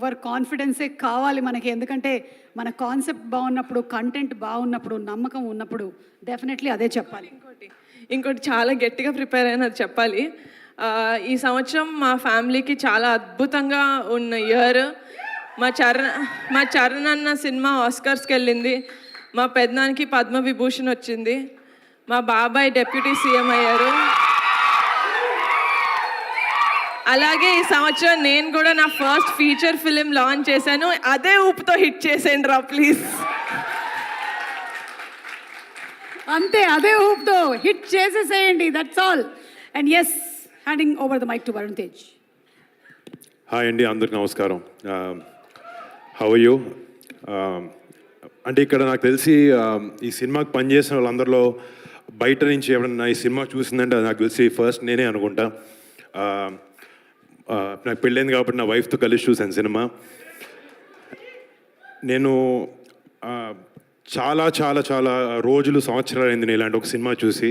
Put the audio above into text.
Over కాన్ఫిడెన్సే కావాలి మనకి. ఎందుకంటే మన కాన్సెప్ట్ బాగున్నప్పుడు, కంటెంట్ బాగున్నప్పుడు, నమ్మకం ఉన్నప్పుడు డెఫినెట్లీ అదే చెప్పాలి. ఇంకోటి చాలా గట్టిగా ప్రిపేర్ అయినది చెప్పాలి. ఈ సంవత్సరం మా ఫ్యామిలీకి చాలా అద్భుతంగా ఉన్న ఇయర్. మా చరణ్ అన్న సినిమా ఆస్కర్స్కి వెళ్ళింది. మా పెద్దనానికి పద్మవిభూషణ్ వచ్చింది. మా బాబాయ్ డెప్యూటీ సీఎం అయ్యారు. అలాగే ఈ సంవత్సరం నేను కూడా నా ఫస్ట్ ఫీచర్ ఫిలిం లాంచ్ చేశాను. అదే ఊపుతో హిట్ చేసేయండి రా ప్లీజ్. అంతే, అదే ఊపుతో హిట్ చేసేసేయండి. That's all. And yes, handing over the mike to Varun Tej. Hi అండి, అందరికి నమస్కారం. How are you? అంటే ఇక్కడ నాకు తెలిసి ఈ సినిమాకి పనిచేసిన వాళ్ళందరిలో బయట నుంచి ఎవరన్నా ఈ సినిమా చూసిందంటే అది నాకు తెలిసి ఫస్ట్ నేనే అనుకుంటా. నాకు పెళ్ళైంది కాబట్టి నా వైఫ్తో కలిసి చూశాను సినిమా. నేను చాలా చాలా చాలా రోజులు, సంవత్సరాలు అయింది నేను ఇలాంటి ఒక సినిమా చూసి.